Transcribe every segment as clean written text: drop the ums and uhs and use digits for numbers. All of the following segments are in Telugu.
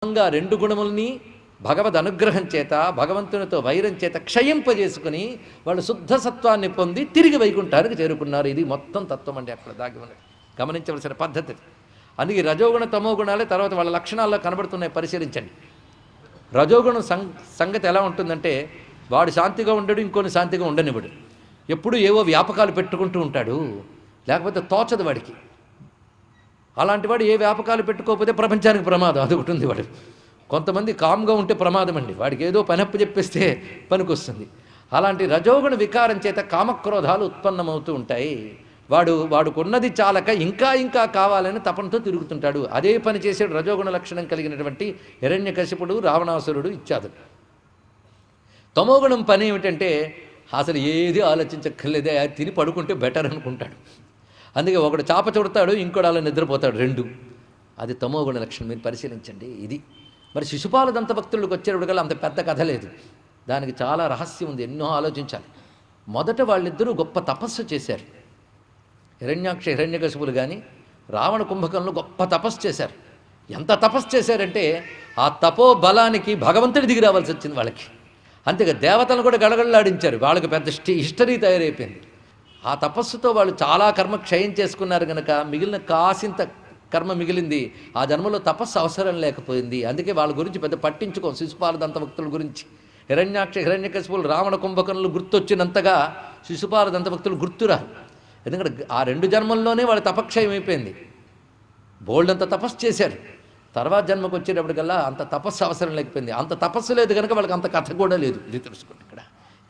రెండు గుణముల్ని భగవద్ అనుగ్రహం చేత భగవంతునితో వైరం చేత క్షయింపజేసుకుని వాళ్ళు శుద్ధ సత్వాన్ని పొంది తిరిగి వైకుంఠానికి చేరుకున్నారు. ఇది మొత్తం తత్వం అండి అక్కడ దాగి ఉన్నది. గమనించవలసిన పద్ధతి. అందుకే రజోగుణ తమో గుణాలే తర్వాత వాళ్ళ లక్షణాల్లో కనబడుతున్నాయి. పరిశీలించండి. రజోగుణం సంగతి ఎలా ఉంటుందంటే వాడు శాంతిగా ఉండడు, ఇంకొని శాంతిగా ఉండనివ్వడు. ఎప్పుడు ఏవో వ్యాపకాలు పెట్టుకుంటూ ఉంటాడు, లేకపోతే తోచదు వాడికి. అలాంటి వాడు ఏ వ్యాపకాలు పెట్టుకోకపోతే ప్రపంచానికి ప్రమాదం. అది ఒకటి ఉంది. వాడు కొంతమంది కామ్గా ఉంటే ప్రమాదం అండి. వాడికి ఏదో పనప్పు చెప్పేస్తే పనికొస్తుంది. అలాంటి రజోగుణ వికారం చేత కామక్రోధాలు ఉత్పన్నమవుతూ ఉంటాయి. వాడుకున్నది చాలక ఇంకా ఇంకా కావాలని తపనతో తిరుగుతుంటాడు. అదే పని చేసాడు రజోగుణ లక్షణం కలిగినటువంటి హిరణ్యకశిపుడు, రావణాసురుడు ఇత్యాదులు. తమోగుణం పని ఏమిటంటే అసలు ఏది ఆలోచించక్కర్లేదే, తిని పడుకుంటే బెటర్ అనుకుంటాడు. అందుకే ఒకడు చాప చుడతాడు, ఇంకోటి అలా నిద్రపోతాడు. రెండు. అది తమోగుణ లక్షణం. మీరు పరిశీలించండి. ఇది మరి శిశుపాల దంతభక్తులకు వచ్చేటప్పటికల్లా అంత పెద్ద కథ లేదు. దానికి చాలా రహస్యం ఉంది. ఎన్నో ఆలోచించాలి. మొదట వాళ్ళిద్దరూ గొప్ప తపస్సు చేశారు. హిరణ్యాక్ష హిరణ్యకశిపులు కానీ రావణ కుంభకంలో గొప్ప తపస్సు చేశారు. ఎంత తపస్సు చేశారంటే ఆ తపో బలానికి భగవంతుడి దిగి రావాల్సి వచ్చింది వాళ్ళకి. అంతేగా దేవతలను కూడా గడగడలాడించారు. వాళ్ళకి పెద్ద హిస్టరీ తయారైపోయింది. ఆ తపస్సుతో వాళ్ళు చాలా కర్మ క్షయం చేసుకున్నారు కనుక మిగిలిన కాసింత కర్మ మిగిలింది. ఆ జన్మలో తపస్సు అవసరం లేకపోయింది. అందుకే వాళ్ళ గురించి పెద్ద పట్టించుకోం. శిశుపాల దంతభక్తుల గురించి హిరణ్యాక్ష హిరణ్యకశిపులు రావణ కుంభకంలో గుర్తొచ్చినంతగా శిశుపాల దంతభక్తులు గుర్తురారు. ఎందుకంటే ఆ రెండు జన్మల్లోనే వాళ్ళ తపక్షయం అయిపోయింది. బోల్డంత తపస్సు చేశారు. తర్వాత జన్మకు వచ్చేటప్పటికల్లా అంత తపస్సు అవసరం లేకపోయింది. అంత తపస్సు లేదు కనుక వాళ్ళకి అంత కథ కూడా లేదు. ఇది తెలుసుకోండి. ఇక్కడ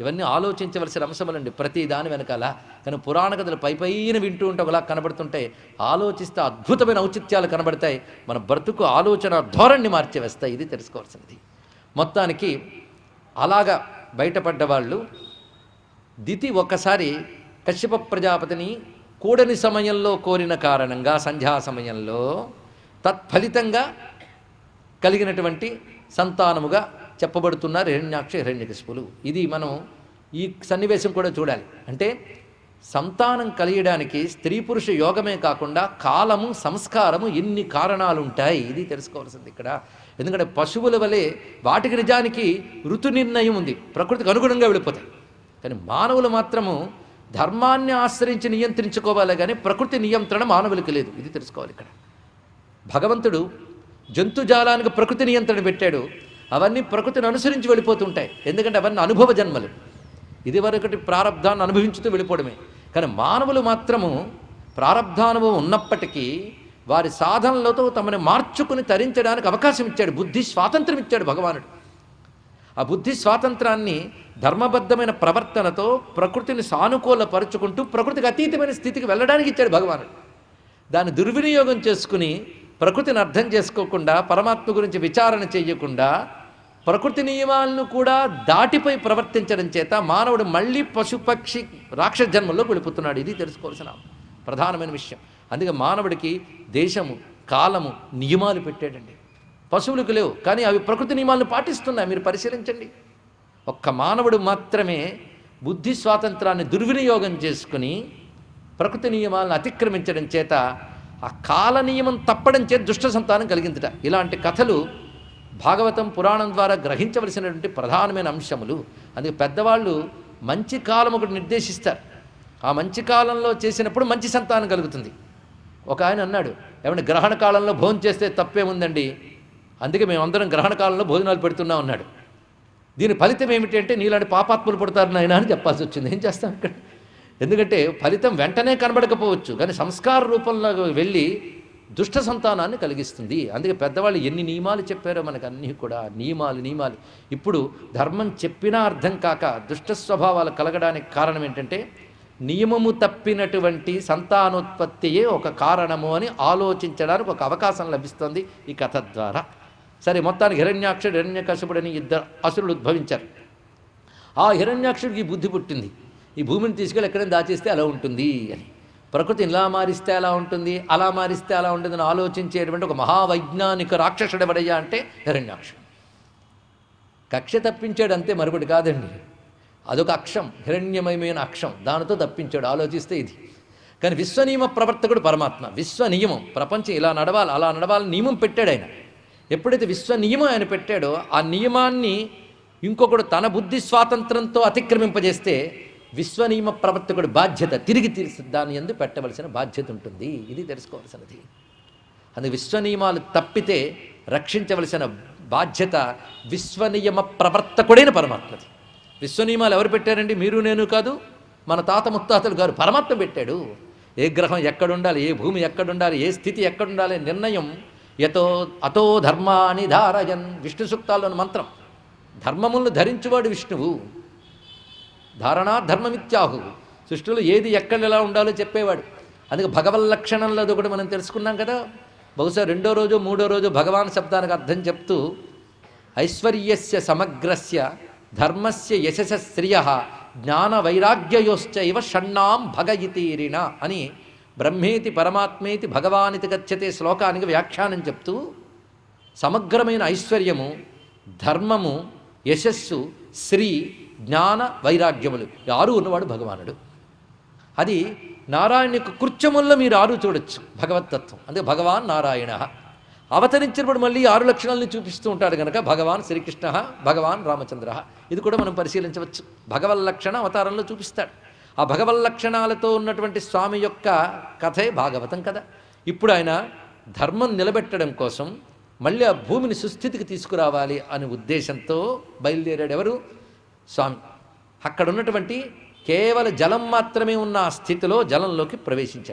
ఇవన్నీ ఆలోచించవలసిన అంశములండి ప్రతి దాని వెనకాల. కానీ పురాణ కథలు పైన వింటూ ఉంటే ఒకలా కనబడుతుంటాయి. ఆలోచిస్తే అద్భుతమైన ఔచిత్యాలు కనబడతాయి. మన బ్రతుకు ఆలోచన ధోరణి మార్చివేస్తాయి. ఇది తెలుసుకోవాల్సినది. మొత్తానికి అలాగా బయటపడ్డ వాళ్ళు దితి ఒకసారి కశ్యప ప్రజాపతిని కూడని సమయంలో కోరిన కారణంగా సంధ్యా సమయంలో తత్ఫలితంగా కలిగినటువంటి సంతానముగా చెప్పబడుతున్నారు హిరణ్యాక్ష హిరణ్యకశిపులు. ఇది మనం ఈ సన్నివేశం కూడా చూడాలి. అంటే సంతానం కలిగడానికి స్త్రీ పురుష యోగమే కాకుండా కాలము, సంస్కారము, ఎన్ని కారణాలు ఉంటాయి. ఇది తెలుసుకోవాల్సింది ఇక్కడ. ఎందుకంటే పశువుల వలె వాటికి నిజానికి ఋతు నిర్ణయం ఉంది, ప్రకృతికి అనుగుణంగా వెళ్ళిపోతాయి. కానీ మానవులు మాత్రము ధర్మాన్ని ఆశ్రయించి నియంత్రించుకోవాలి, కానీ ప్రకృతి నియంత్రణ మానవులకి లేదు. ఇది తెలుసుకోవాలి ఇక్కడ. భగవంతుడు జంతుజాలానికి ప్రకృతి నియంత్రణ పెట్టాడు. అవన్నీ ప్రకృతిని అనుసరించి వెళ్ళిపోతుంటాయి. ఎందుకంటే అవన్నీ అనుభవ జన్మలు. ఇదివరకటి ప్రారంధాన్ని అనుభవించుతూ వెళ్ళిపోవడమే. కానీ మానవులు మాత్రము ప్రారంధానుభవం ఉన్నప్పటికీ వారి సాధనలతో తమని మార్చుకుని తరించడానికి అవకాశం ఇచ్చాడు. బుద్ధి స్వాతంత్రం ఇచ్చాడు భగవానుడు. ఆ బుద్ధి స్వాతంత్రాన్ని ధర్మబద్ధమైన ప్రవర్తనతో ప్రకృతిని సానుకూలపరుచుకుంటూ ప్రకృతికి అతీతమైన స్థితికి వెళ్ళడానికి ఇచ్చాడు భగవానుడు. దాన్ని దుర్వినియోగం చేసుకుని ప్రకృతిని అర్థం చేసుకోకుండా, పరమాత్మ గురించి విచారణ చేయకుండా, ప్రకృతి నియమాలను కూడా దాటిపోయి ప్రవర్తించడం చేత మానవుడు మళ్ళీ పశుపక్షి రాక్షస జన్మల్లో వెళ్ళిపోతున్నాడు. ఇది తెలుసుకోవాల్సిన ప్రధానమైన విషయం. అందుకే మానవుడికి దేశము, కాలము, నియమాలు పెట్టాడండి. పశువులకు లేవు, కానీ అవి ప్రకృతి నియమాలను పాటిస్తున్నాయి. మీరు పరిశీలించండి. ఒక్క మానవుడు మాత్రమే బుద్ధి స్వాతంత్రాన్ని దుర్వినియోగం చేసుకుని ప్రకృతి నియమాలను అతిక్రమించడం చేత ఆ కాల నియమం తప్పడం చేత దుష్ట సంతానం కలిగిందిట. ఇలాంటి కథలు భాగవతం పురాణం ద్వారా గ్రహించవలసినటువంటి ప్రధానమైన అంశములు. అందుకే పెద్దవాళ్ళు మంచి కాలం ఒకటి నిర్దేశిస్తారు. ఆ మంచి కాలంలో చేసినప్పుడు మంచి సంతానం కలుగుతుంది. ఒక ఆయన అన్నాడు, ఏమంటే గ్రహణ కాలంలో భోజనం చేస్తే తప్పేముందండి, అందుకే మేమందరం గ్రహణ కాలంలో భోజనాలు పెడుతున్నాం అన్నాడు. దీని ఫలితం ఏమిటి అంటే నీలాంటి పాపాత్ములు పుడతారు నాయన అని చెప్పాల్సి వచ్చింది. ఏం చేస్తాం ఇక్కడ? ఎందుకంటే ఫలితం వెంటనే కనబడకపోవచ్చు, కానీ సంస్కార రూపంలో వెళ్ళి దుష్ట సంతానాన్ని కలిగిస్తుంది. అందుకే పెద్దవాళ్ళు ఎన్ని నియమాలు చెప్పారో మనకు అన్నీ కూడా నియమాలు. ఇప్పుడు ధర్మం చెప్పినా అర్థం కాక దుష్ట స్వభావాలు కలగడానికి కారణం ఏంటంటే నియమము తప్పినటువంటి సంతానోత్పత్తియే ఒక కారణము అని ఆలోచించడానికి ఒక అవకాశం లభిస్తుంది ఈ కథ ద్వారా. సరే, మొత్తానికి హిరణ్యాక్షుడు హిరణ్యకశిపుడని ఇద్దరు అసురులు ఉద్భవించారు. ఆ హిరణ్యాక్షుడికి బుద్ధి పుట్టింది, ఈ భూమిని తీసుకెళ్ళి ఎక్కడైనా దాచేస్తే అలా ఉంటుంది అని. ప్రకృతిని ఇలా మారిస్తే అలా ఉంటుంది, అలా మారిస్తే అలా ఉంటుందని ఆలోచించేటువంటి ఒక మహావైజ్ఞానిక రాక్షసుడు ఎవడయ్యా అంటే హిరణ్యాక్షుడు. కక్ష తప్పించాడు అంతే, మరొకటి కాదండి. అదొక అక్షం, హిరణ్యమయమైన అక్షం, దానితో తప్పించాడు. ఆలోచిస్తే ఇది. కానీ విశ్వనియమ ప్రవర్తకుడు పరమాత్మ. విశ్వనియమం, ప్రపంచం ఇలా నడవాలి అలా నడవాలని నియమం పెట్టాడు ఆయన. ఎప్పుడైతే విశ్వ నియమం ఆయన పెట్టాడో ఆ నియమాన్ని ఇంకొకడు తన బుద్ధి స్వాతంత్రంతో అతిక్రమింపజేస్తే విశ్వనియమ ప్రవర్తకుడి బాధ్యత తిరిగి దాని యందు పెట్టవలసిన బాధ్యత ఉంటుంది. ఇది తెలుసుకోవాల్సినది. అందుకే విశ్వనియమాలు తప్పితే రక్షించవలసిన బాధ్యత విశ్వనియమ ప్రవర్తకుడైన పరమాత్మది. విశ్వనియమాలు ఎవరు పెట్టారండి? మీరు నేను కాదు, మన తాత ముత్తాతలు గారు. పరమాత్మ పెట్టాడు. ఏ గ్రహం ఎక్కడుండాలి, ఏ భూమి ఎక్కడుండాలి, ఏ స్థితి ఎక్కడుండాలి నిర్ణయం అతో ధర్మాని ధారయన్, విష్ణు సూక్తాల్లోని మంత్రం. ధర్మములను ధరించువాడు విష్ణువు. ధారణా ధర్మమిత్యాహు. సృష్టిలో ఏది ఎక్కడ ఎలా ఉండాలో చెప్పేవాడు. అందుకే భగవల్లక్షణంలో అది ఒకటి మనం తెలుసుకున్నాం కదా. బహుశా 2వ రోజు 3వ రోజు భగవాన్ శబ్దానికి అర్థం చెప్తూ ఐశ్వర్యస్య సమగ్రస్య ధర్మస్య యశస శ్రియ జ్ఞాన వైరాగ్యయోశ్చైవ షణ్ణాం భగయితీరిణ అని బ్రహ్మేతి పరమాత్మేతి భగవానితి గచ్చతే శ్లోకానికి వ్యాఖ్యానం చెప్తూ సమగ్రమైన ఐశ్వర్యము, ధర్మము, యశస్సు, శ్రీ, జ్ఞాన, వైరాగ్యములు 6 ఉన్నవాడు భగవానుడు. అది నారాయణ యొక్క కృత్యముల్లో మీరు 6 చూడొచ్చు భగవత్తత్వం. అందుకే భగవాన్ నారాయణ అవతరించినప్పుడు మళ్ళీ 6 లక్షణాలని చూపిస్తూ ఉంటాడు కనుక భగవాన్ శ్రీకృష్ణ, భగవాన్ రామచంద్ర. ఇది కూడా మనం పరిశీలించవచ్చు. భగవల్లక్షణ అవతారంలో చూపిస్తాడు. ఆ భగవల్లక్షణాలతో ఉన్నటువంటి స్వామి యొక్క కథే భాగవతం కదా. ఇప్పుడు ఆయన ధర్మం నిలబెట్టడం కోసం మళ్ళీ ఆ భూమిని సుస్థితికి తీసుకురావాలి అనే ఉద్దేశంతో బయలుదేరాడు. ఎవరు? స్వామి. అక్కడ ఉన్నటువంటి కేవల జలం మాత్రమే ఉన్న ఆ స్థితిలో జలంలోకి ప్రవేశించాడు.